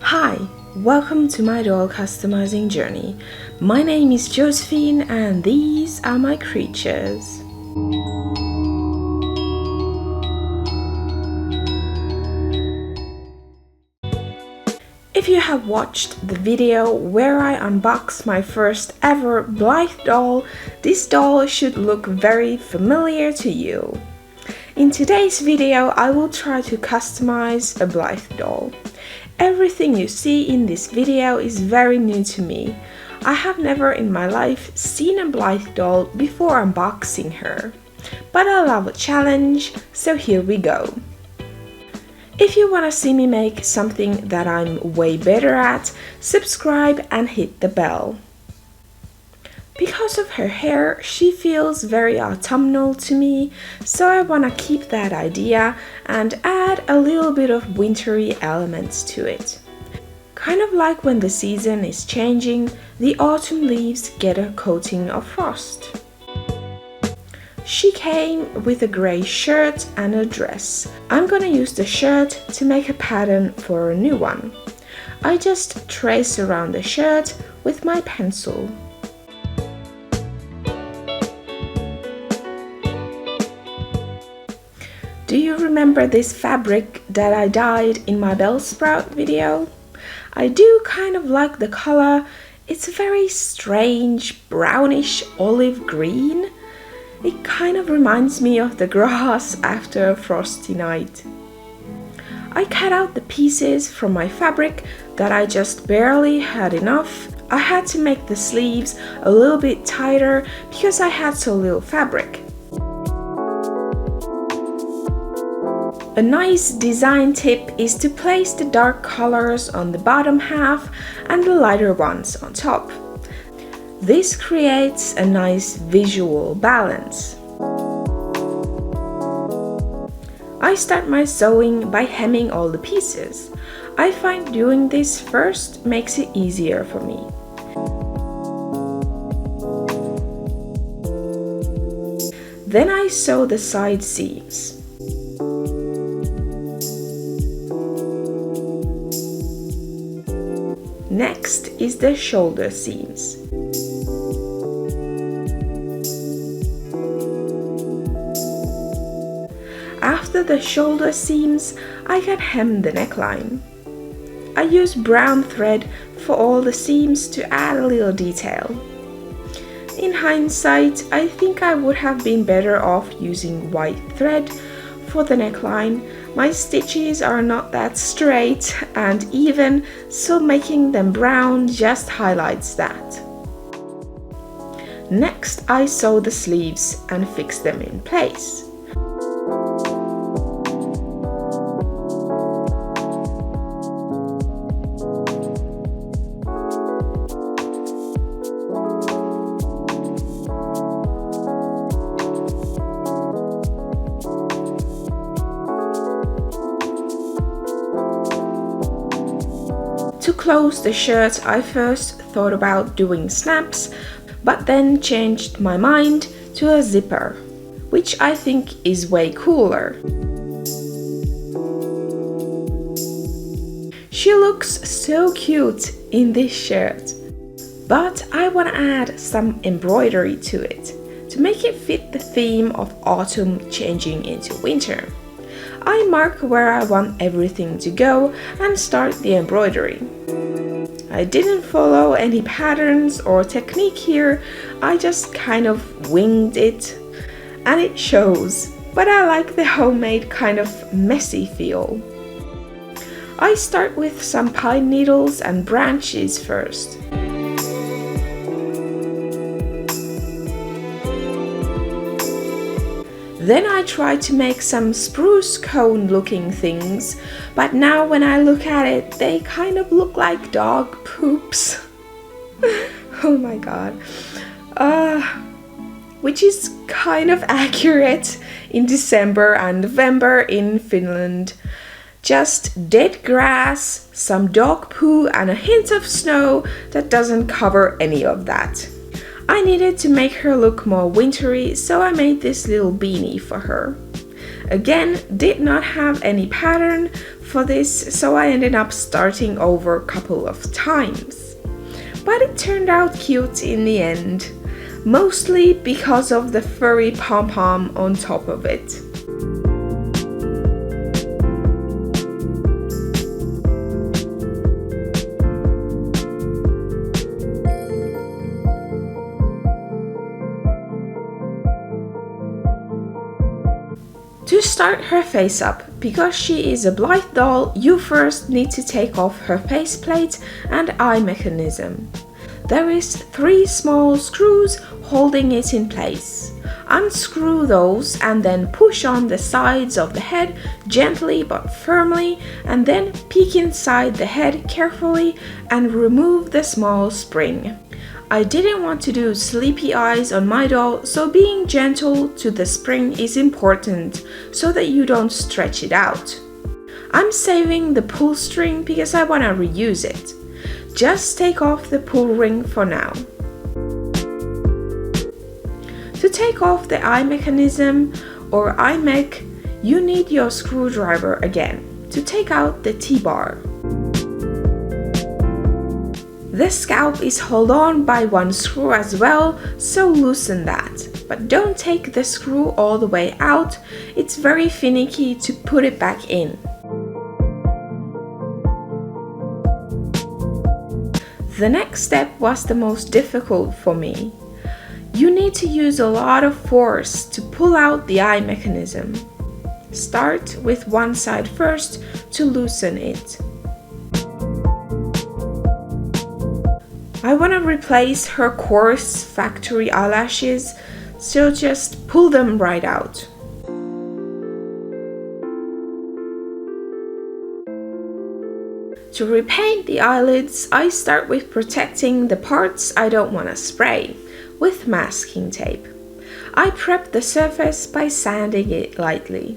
Hi, welcome to my doll customizing journey. My name is Josephine and these are my creatures. If you have watched the video where I unboxed my first ever Blythe doll, this doll should look very familiar to you. In today's video, I will try to customize a Blythe doll. Everything you see in this video is very new to me. I have never in my life seen a Blythe doll before unboxing her. But I love a challenge, so here we go. If you want to see me make something that I'm way better at, subscribe and hit the bell. Because of her hair, she feels very autumnal to me, so I want to keep that idea and add a little bit of wintry elements to it. Kind of like when the season is changing, the autumn leaves get a coating of frost. She came with a grey shirt and a dress. I'm gonna use the shirt to make a pattern for a new one. I just trace around the shirt with my pencil. Do you remember this fabric that I dyed in my Bellsprout video? I do kind of like the color. It's a very strange brownish olive green. It kind of reminds me of the grass after a frosty night. I cut out the pieces from my fabric that I just barely had enough. I had to make the sleeves a little bit tighter because I had so little fabric. A nice design tip is to place the dark colors on the bottom half and the lighter ones on top. This creates a nice visual balance. I start my sewing by hemming all the pieces. I find doing this first makes it easier for me. Then I sew the side seams. Next is the shoulder seams. After the shoulder seams, I can hem the neckline. I use brown thread for all the seams to add a little detail. In hindsight, I think I would have been better off using white thread for the neckline. My stitches are not that straight and even, so making them brown just highlights that. Next, I sew the sleeves and fix them in place. To close the shirt, I first thought about doing snaps, but then changed my mind to a zipper, which I think is way cooler. She looks so cute in this shirt, but I want to add some embroidery to it to make it fit the theme of autumn changing into winter. I mark where I want everything to go and start the embroidery. I didn't follow any patterns or technique here, I just kind of winged it, and it shows, but I like the homemade kind of messy feel. I start with some pine needles and branches first. Then I tried to make some spruce cone looking things, but now when I look at it, they kind of look like dog poops. Oh my god. Which is kind of accurate in December and November in Finland. Just dead grass, some dog poo and a hint of snow that doesn't cover any of that. I needed to make her look more wintry, so I made this little beanie for her. Again, did not have any pattern for this, so I ended up starting over a couple of times. But it turned out cute in the end, mostly because of the furry pom-pom on top of it. To start her face up, because she is a Blythe doll, you first need to take off her faceplate and eye mechanism. There is 3 small screws holding it in place. Unscrew those and then push on the sides of the head gently but firmly, and then peek inside the head carefully and remove the small spring. I didn't want to do sleepy eyes on my doll, so being gentle to the spring is important so that you don't stretch it out. I'm saving the pull string because I want to reuse it. Just take off the pull ring for now. To take off the eye mechanism or eye mech, you need your screwdriver again to take out the T-bar. The scalp is held on by 1 screw as well, so loosen that. But don't take the screw all the way out, it's very finicky to put it back in. The next step was the most difficult for me. You need to use a lot of force to pull out the eye mechanism. Start with one side first to loosen it. I want to replace her coarse factory eyelashes, so just pull them right out. To repaint the eyelids, I start with protecting the parts I don't want to spray with masking tape. I prep the surface by sanding it lightly.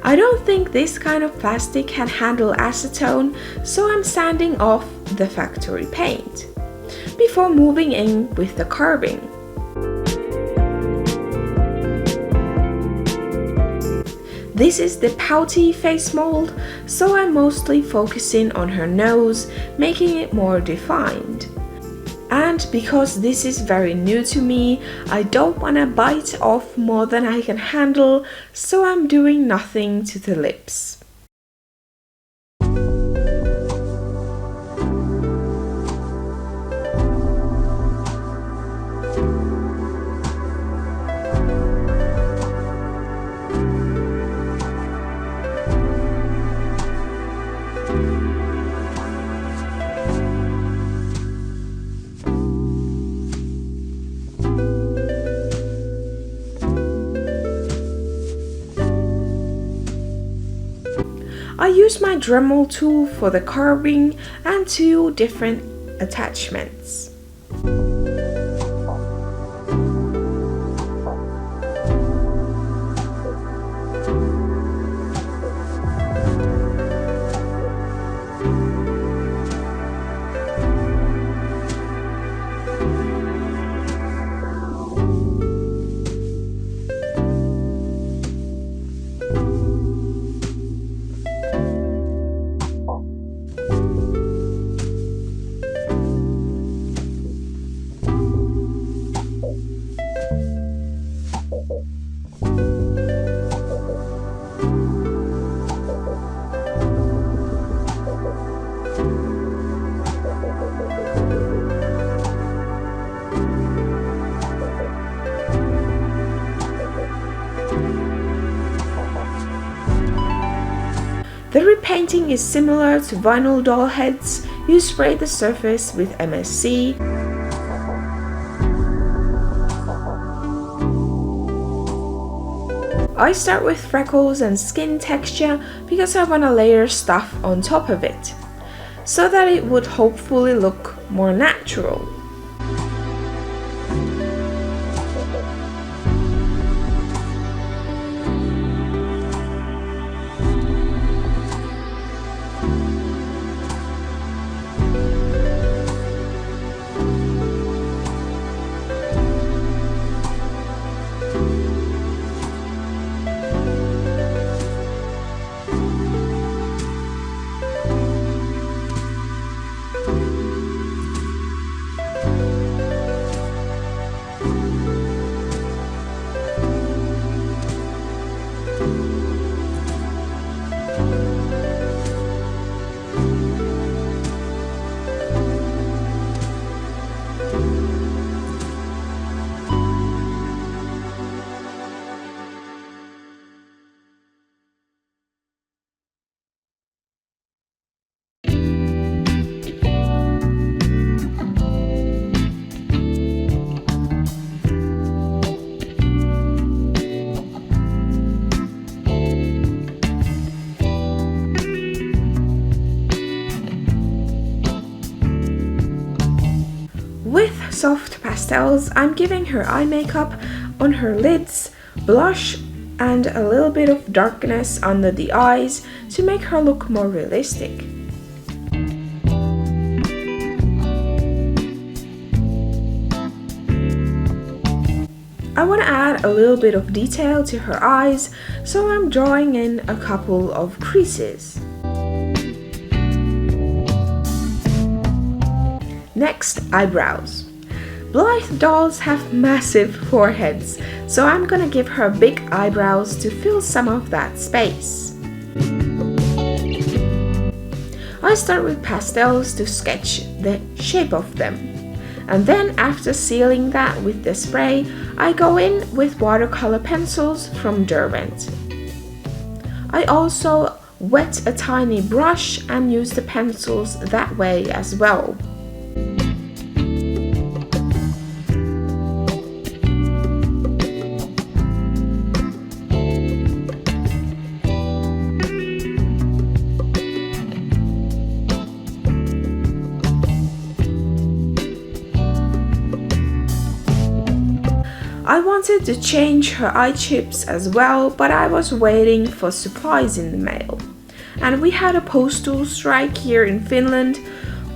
I don't think this kind of plastic can handle acetone, so I'm sanding off the factory paint before moving in with the carving. This is the pouty face mold, so I'm mostly focusing on her nose, making it more defined. And because this is very new to me, I don't want to bite off more than I can handle, so I'm doing nothing to the lips. I use my Dremel tool for the carving and 2 different attachments. The repainting is similar to vinyl doll heads. You spray the surface with MSC. I start with freckles and skin texture because I want to layer stuff on top of it, so that it would hopefully look more natural. pastels, I'm giving her eye makeup on her lids, blush, and a little bit of darkness under the eyes to make her look more realistic. I want to add a little bit of detail to her eyes, so I'm drawing in a couple of creases. Next, eyebrows. Blythe dolls have massive foreheads, so I'm gonna give her big eyebrows to fill some of that space. I start with pastels to sketch the shape of them, and then after sealing that with the spray, I go in with watercolor pencils from Derwent. I also wet a tiny brush and use the pencils that way as well. I wanted to change her eye chips as well, but I was waiting for supplies in the mail. And we had a postal strike here in Finland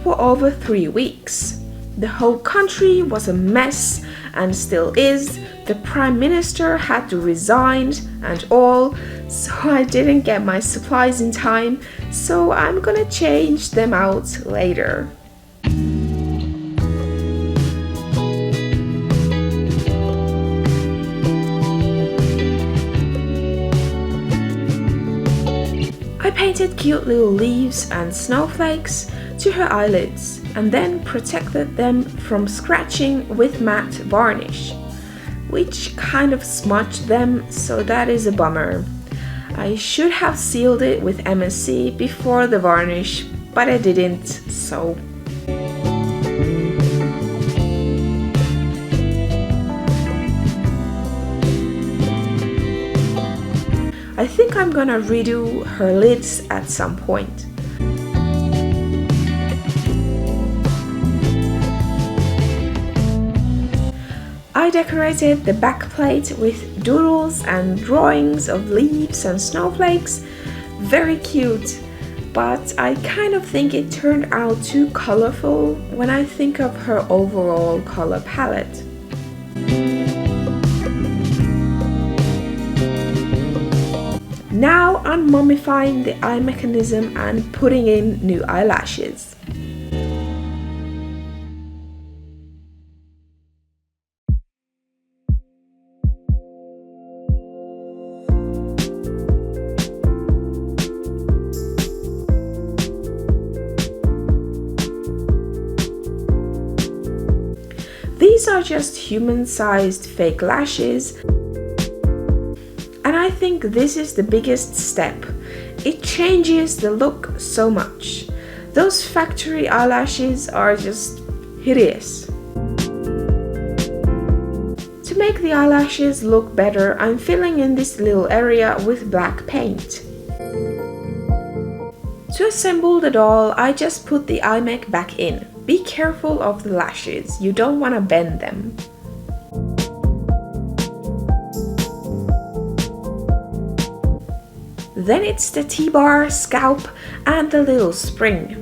for over 3 weeks. The whole country was a mess and still is. The Prime Minister had to resign and all, so I didn't get my supplies in time, so I'm gonna change them out later. I painted cute little leaves and snowflakes to her eyelids and then protected them from scratching with matte varnish, which kind of smudged them, so that is a bummer. I should have sealed it with MSC before the varnish, but I didn't, so. I think I'm gonna redo her lids at some point. I decorated the back plate with doodles and drawings of leaves and snowflakes. Very cute, but I kind of think it turned out too colorful when I think of her overall color palette. Now I'm mummifying the eye mechanism and putting in new eyelashes. These are just human-sized fake lashes. And I think this is the biggest step. It changes the look so much. Those factory eyelashes are just hideous. To make the eyelashes look better, I'm filling in this little area with black paint. To assemble the doll, I just put the eye make back in. Be careful of the lashes, you don't want to bend them. Then it's the T-bar, scalp, and the little spring.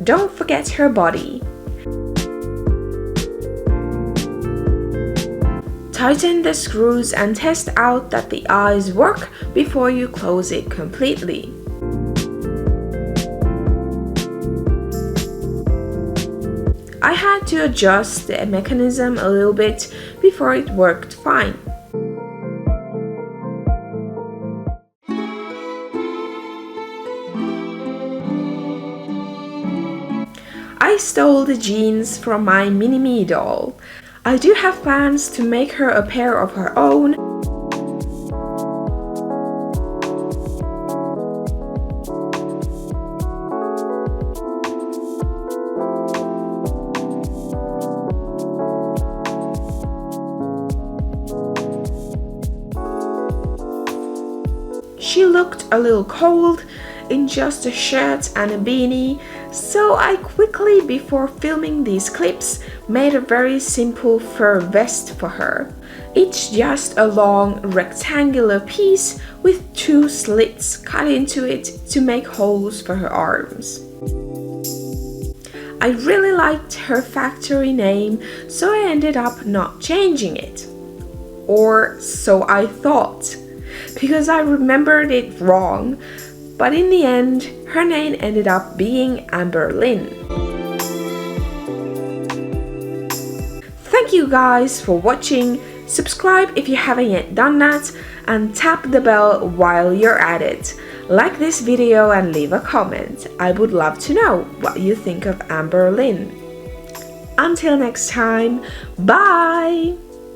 Don't forget her body. Tighten the screws and test out that the eyes work before you close it completely. I had to adjust the mechanism a little bit before it worked fine. I stole the jeans from my mini-me doll. I do have plans to make her a pair of her own, She looked a little cold in just a shirt and a beanie, so I quickly, before filming these clips, made a very simple fur vest for her. It's just a long rectangular piece with 2 slits cut into it to make holes for her arms. I really liked her factory name, so I ended up not changing it. Or so I thought, because I remembered it wrong, but in the end, her name ended up being Emberlynn. Thank you guys for watching. Subscribe if you haven't yet done that, and tap the bell while you're at it. Like this video and leave a comment. I would love to know what you think of Emberlynn. Until next time, bye!